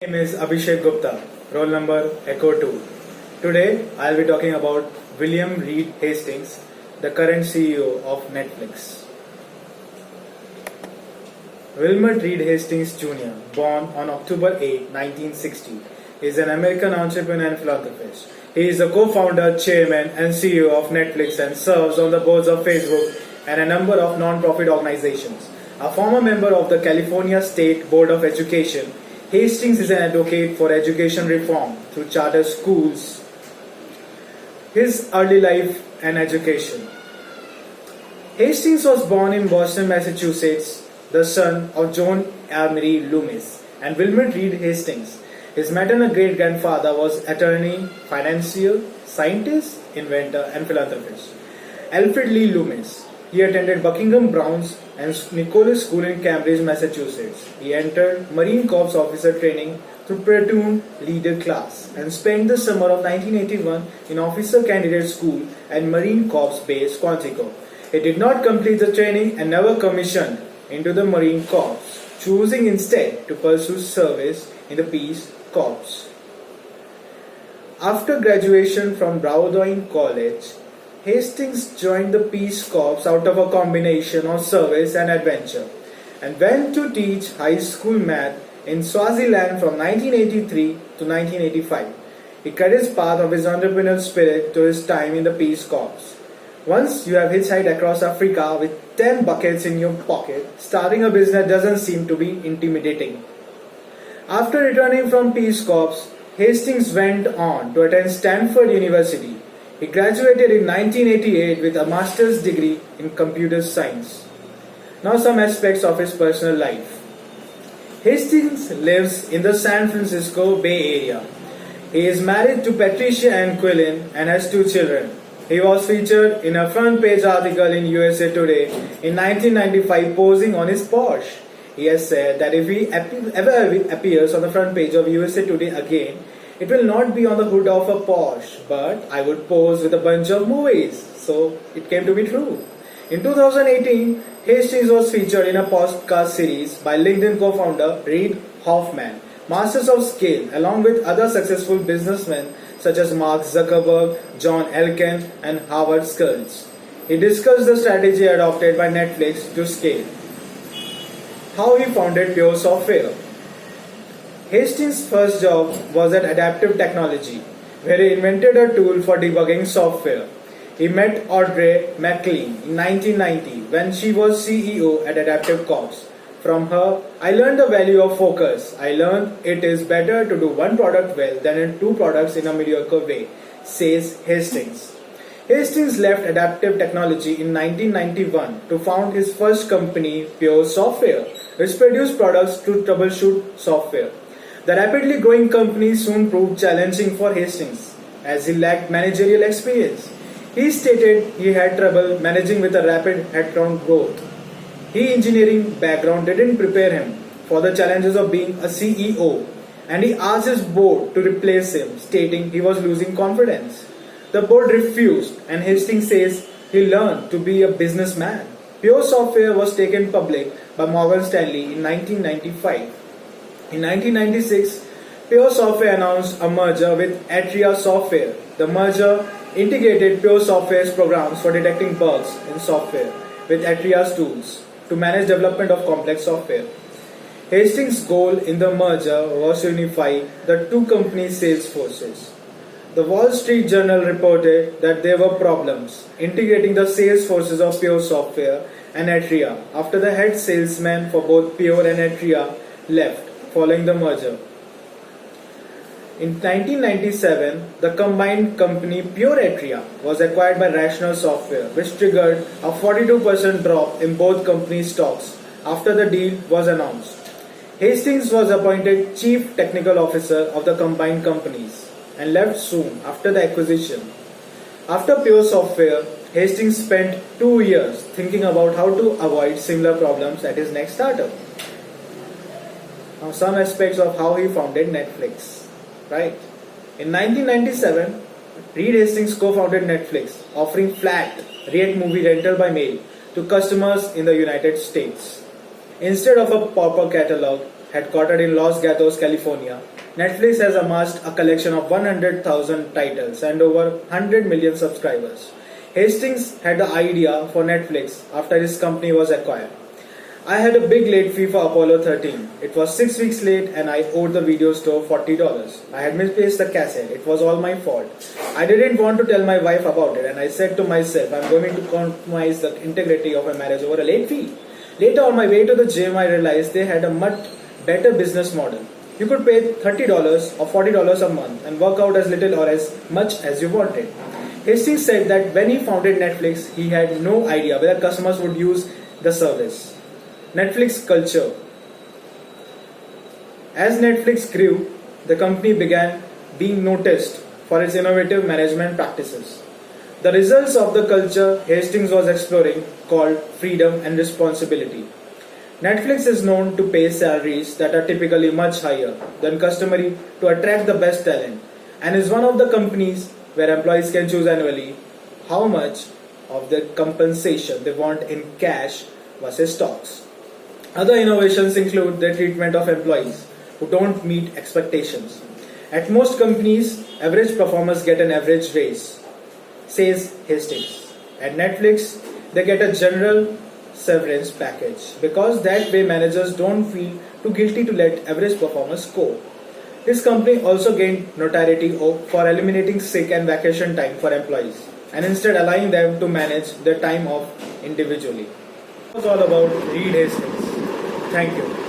My name is Abhishek Gupta, roll number Echo 2. Today I'll be talking about William Reed Hastings, the current CEO of Netflix. Wilmer Reed Hastings Jr., born on October 8, 1960, is an American entrepreneur and philanthropist. He is the co-founder, chairman, and CEO of Netflix and serves on the boards of Facebook and a number of non-profit organizations. A former member of the California State Board of Education, Hastings is an advocate for education reform through charter schools. His early life and education. Hastings was born in Boston, Massachusetts, the son of John Emery Loomis and Wilmer Reed Hastings. His maternal great-grandfather was attorney, financier, scientist, inventor, and philanthropist Alfred Lee Loomis. He attended Buckingham Browns and Nicholas School in Cambridge, Massachusetts. He entered Marine Corps officer training through platoon leader class and spent the summer of 1981 in officer candidate school at Marine Corps base Quantico. He did not complete the training and never commissioned into the Marine Corps, choosing instead to pursue service in the Peace Corps. After graduation from Bowdoin College, Hastings joined the Peace Corps out of a combination of service and adventure and went to teach high school math in Swaziland from 1983 to 1985. He credits part of his entrepreneurial spirit to his time in the Peace Corps. Once you have hitchhiked across Africa with 10 buckets in your pocket, starting a business doesn't seem to be intimidating. After returning from Peace Corps, Hastings went on to attend Stanford University. He graduated in 1988 with a master's degree in computer science. Now some aspects of his personal life. Hastings lives in the San Francisco Bay Area. He is married to Patricia Ann Quillen and has 2 children. He was featured in a front page article in USA Today in 1995 posing on his Porsche. He has said that if he ever appears on the front page of USA Today again, it will not be on the hood of a Porsche, but I would pose with a bunch of movies. So it came to be true. In 2018, Hastings was featured in a podcast series by LinkedIn co-founder Reid Hoffman, Masters of Scale, along with other successful businessmen such as Mark Zuckerberg, John Elkann, and Howard Schultz. He discussed the strategy adopted by Netflix to scale. How he founded Pure Software. Hastings' first job was at Adaptive Technology, where he invented a tool for debugging software. He met Audrey McLean in 1990 when she was CEO at Adaptive Corps. From her, I learned the value of focus. I learned it is better to do one product well than in 2 products in a mediocre way, says Hastings. Hastings left Adaptive Technology in 1991 to found his first company, Pure Software, which produced products to troubleshoot software. The rapidly growing company soon proved challenging for Hastings, as he lacked managerial experience. He stated he had trouble managing with a rapid headcount growth. His engineering background didn't prepare him for the challenges of being a CEO, and he asked his board to replace him, stating he was losing confidence. The board refused, and Hastings says he learned to be a businessman. Pure Software was taken public by Morgan Stanley in 1995. In 1996, Pure Software announced a merger with Atria Software. The merger integrated Pure Software's programs for detecting bugs in software with Atria's tools to manage development of complex software. Hastings' goal in the merger was to unify the 2 companies' sales forces. The Wall Street Journal reported that there were problems integrating the sales forces of Pure Software and Atria after the head salesman for both Pure and Atria left following the merger. In 1997, the combined company Pure Atria was acquired by Rational Software, which triggered a 42% drop in both companies' stocks after the deal was announced. Hastings was appointed Chief Technical Officer of the combined companies and left soon after the acquisition. After Pure Software, Hastings spent 2 years thinking about how to avoid similar problems at his next startup. Now some aspects of how he founded Netflix. Right. In 1997, Reed Hastings co-founded Netflix, offering flat rate movie rental by mail to customers in the United States. Instead of a pauper catalog, headquartered in Los Gatos, California, Netflix has amassed a collection of 100,000 titles and over 100 million subscribers. Hastings had the idea for Netflix after his company was acquired. I had a big late fee for Apollo 13. It was 6 weeks late and I owed the video store $40. I had misplaced the cassette. It was all my fault. I didn't want to tell my wife about it and I said to myself, I'm going to compromise the integrity of my marriage over a late fee. Later on my way to the gym, I realized they had a much better business model. You could pay $30 or $40 a month and work out as little or as much as you wanted. Hastings said that when he founded Netflix, he had no idea whether customers would use the service. Netflix culture. As Netflix grew, the company began being noticed for its innovative management practices. The results of the culture Hastings was exploring called freedom and responsibility. Netflix is known to pay salaries that are typically much higher than customary to attract the best talent and is one of the companies where employees can choose annually how much of their compensation they want in cash versus stocks. Other innovations include the treatment of employees who don't meet expectations. At most companies, average performers get an average raise, says Hastings. At Netflix, they get a general severance package because that way managers don't feel too guilty to let average performers go. His company also gained notoriety for eliminating sick and vacation time for employees and instead allowing them to manage their time off individually. It was all about Reed Hastings. Thank you.